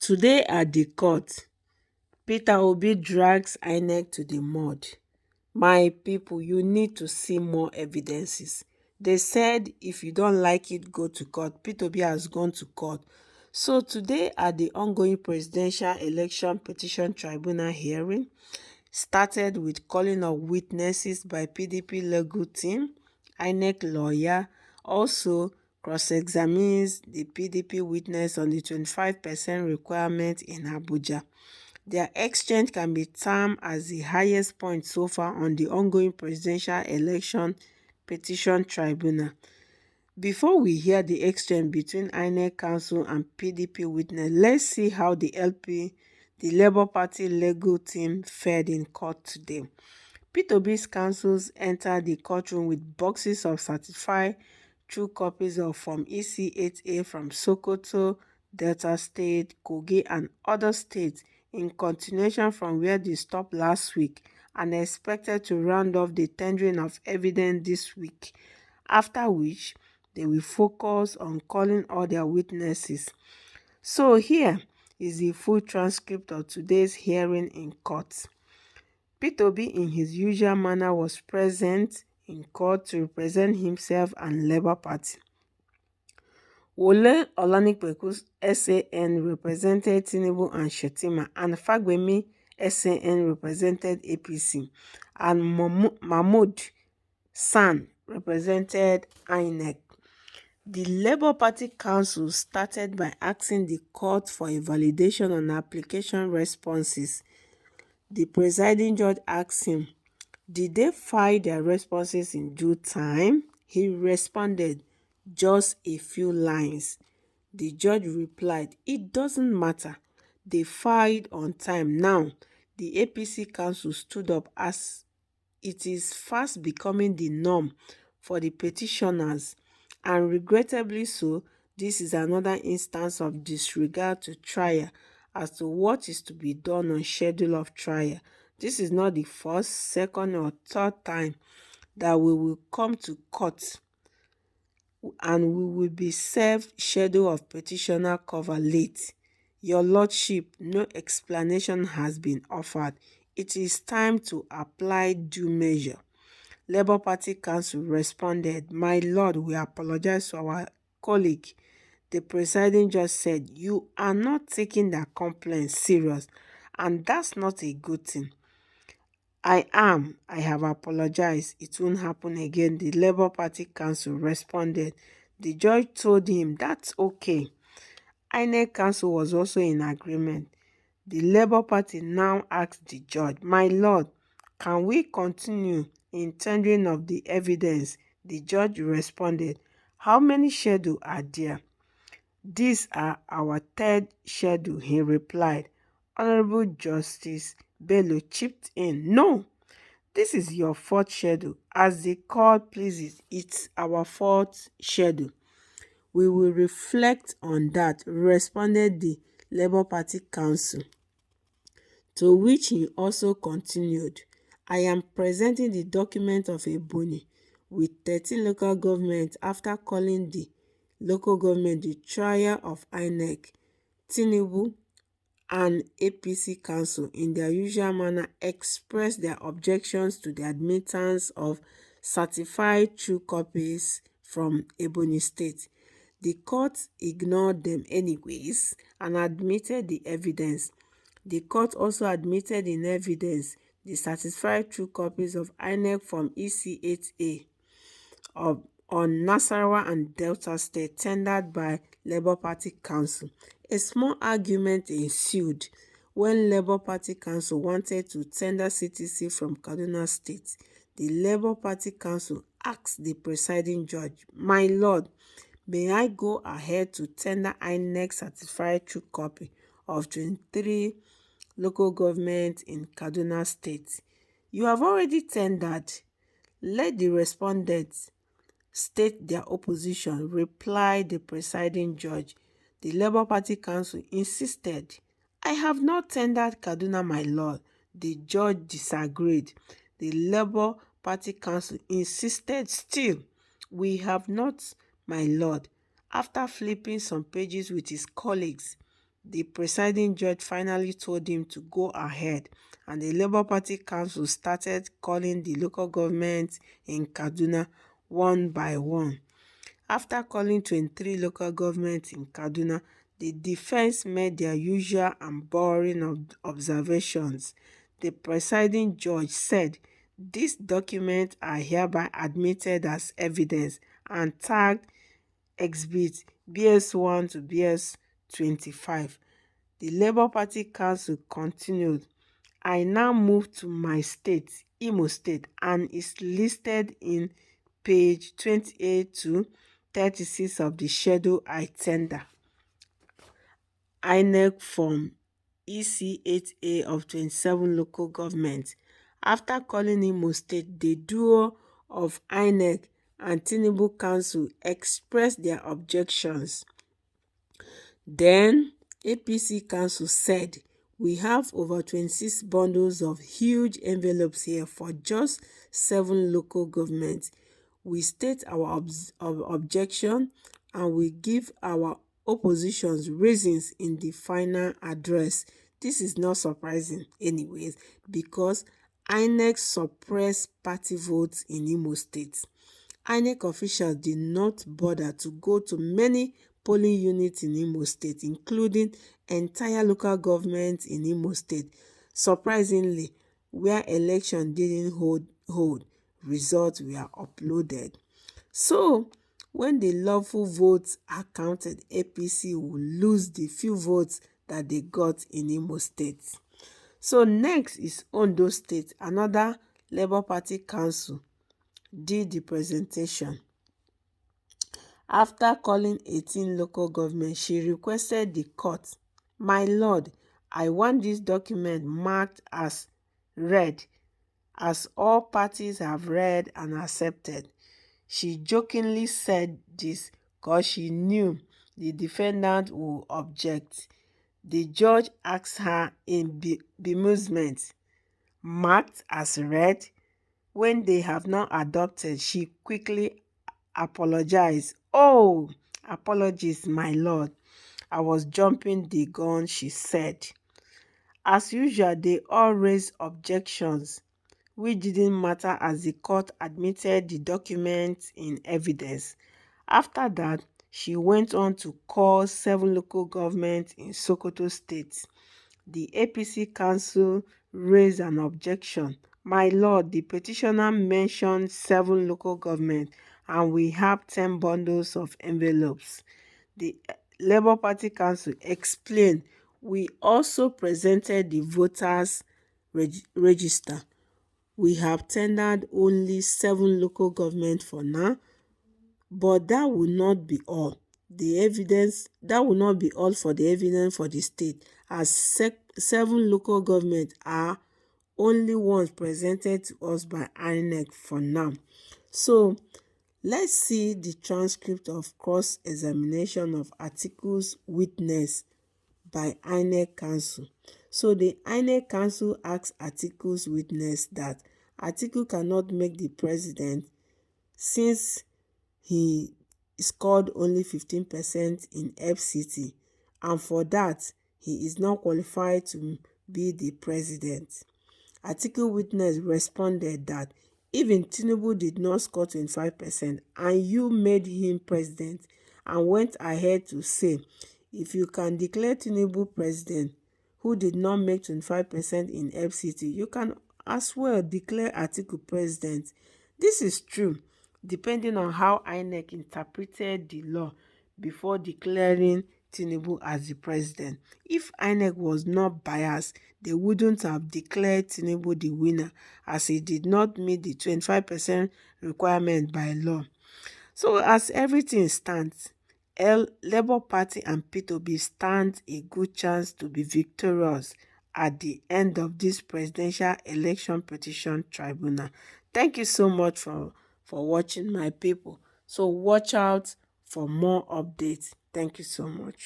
Today at the court, Peter Obi drags INEC to the mud. My people, you need to see more evidences. They said if you don't like it, go to court. Peter Obi has gone to court. So today at the ongoing presidential election petition tribunal hearing, started with calling of witnesses by PDP legal team, INEC lawyer, also cross-examines the PDP witness on the 25% requirement in Abuja. Their exchange can be termed as the highest point so far on the ongoing presidential election petition tribunal. Before we hear the exchange between INEC counsel and PDP witness, let's see how the Labour Party legal team fared in court today. Peter Obi's counsels entered the courtroom with boxes of certified true copies of Form EC8A from Sokoto, Delta State, Kogi and other states in continuation from where they stopped last week and expected to round off the tendering of evidence this week, after which they will focus on calling all their witnesses. So here is the full transcript of today's hearing in court. Peter Obi, in his usual manner, was present in court to represent himself and Labour Party. Wole Olanipeku's SAN represented Tinubu and Shettima, and Fagbemi SAN represented APC, and Mahmood San represented INEC. The Labour Party counsel started by asking the court for a validation on application responses. The presiding judge asked him, did they file their responses in due time? He responded, just a few lines. The judge replied, it doesn't matter. They filed on time. Now, the APC counsel stood up as it is fast becoming the norm for the petitioners, and regrettably so, this is another instance of disregard to trial as to what is to be done on schedule of trial. This is not the first, second or third time that we will come to court and we will be served schedule of petitioner cover late. Your Lordship, no explanation has been offered. It is time to apply due measure. Labour Party counsel responded, my lord, we apologize to our colleague. The presiding judge said, you are not taking their complaint serious, and that's not a good thing. I have apologized. It won't happen again. The Labour Party counsel responded. The judge told him that's okay. INEC counsel was also in agreement. The Labour Party now asked the judge, my lord, can we continue in tendering of the evidence? The judge responded, how many schedules are there? These are our third schedule, he replied. Honorable Justice Bello chipped in, no, this is your fourth schedule. As the court pleases, it's our fourth schedule. We will reflect on that, responded the Labour Party counsel. To which he also continued, I am presenting the document of a boni with 13 local governments after calling the local government the trial of INEC, Tinubu and APC counsel in their usual manner expressed their objections to the admittance of certified true copies from Ebonyi State. The court ignored them anyways and admitted the evidence. The court also admitted in evidence the certified true copies of INEC from EC8A on Nasarawa and Delta State tendered by Labour Party counsel. A small argument ensued when Labour Party counsel wanted to tender CTC from Kaduna State. The Labour Party counsel asked the presiding judge, my lord, may I go ahead to tender INEC certified true copy of 23 local government in Kaduna State? You have already tendered. Let the respondents state their opposition, replied the presiding judge. The Labour Party counsel insisted, I have not tendered Kaduna, my lord. The judge disagreed. The Labour Party counsel insisted still, we have not, my lord. After flipping some pages with his colleagues, the presiding judge finally told him to go ahead, and the Labour Party council started calling the local governments in Kaduna one by one. After calling 23 local governments in Kaduna, the defense made their usual and boring observations. The presiding judge said, "These documents are hereby admitted as evidence," and tagged Exhibit BS1 to BS25. The Labour Party Council continued, "I now move to my state, Imo State, and is listed in page 28 to 36 of the schedule I tender. INEC Form EC8A of 27 local governments." After calling Imo State, the duo of INEC and Tinubu Council expressed their objections. Then, APC Council said, "We have over 26 bundles of huge envelopes here for just 7 local governments. We state our objection and we give our opposition's reasons in the final address." This is not surprising anyways, because INEC suppressed party votes in Imo State. INEC officials did not bother to go to many polling units in Imo State, including entire local governments in Imo State. Surprisingly, where election didn't hold, results were uploaded. So, when the lawful votes are counted, APC will lose the few votes that they got in Imo State. So next is Ondo State. Another Labour Party council did the presentation. After calling 18 local governments, she requested the court, "My lord, I want this document marked as read, as all parties have read and accepted." She jokingly said this because she knew the defendant would object. The judge asked her in bemusement, "Marked as read?" When they have not adopted, she quickly apologized. "Oh, apologies, my lord. I was jumping the gun," she said. As usual, they all raised objections, which didn't matter as the court admitted the documents in evidence. After that, she went on to call 7 local governments in Sokoto State. The APC council raised an objection. "My lord, the petitioner mentioned 7 local governments and we have 10 bundles of envelopes." The Labour Party council explained, "We also presented the voters' register. We have tendered only 7 local governments for now, but that will not be all. That will not be all for the evidence for the state, as 7 local governments are only ones presented to us by INEC for now." So let's see the transcript of cross-examination of Atiku's witness by INEC Council. So the INEC Council asked Atiku's witness that Atiku cannot make the president since he scored only 15% in FCT, and for that, he is not qualified to be the president. Atiku witness responded that even Tinubu did not score 25% and you made him president, and went ahead to say, "If you can declare Tinubu president who did not make 25% in FCT, you can as well declare Atiku president." This is true, depending on how INEC interpreted the law before declaring Tinubu as the president. If INEC was not biased, they wouldn't have declared Tinubu the winner, as he did not meet the 25% requirement by law. So as everything stands, Labour Party and P2B stand a good chance to be victorious at the end of this presidential election petition tribunal. Thank you so much for watching, my people. So watch out for more updates. Thank you so much.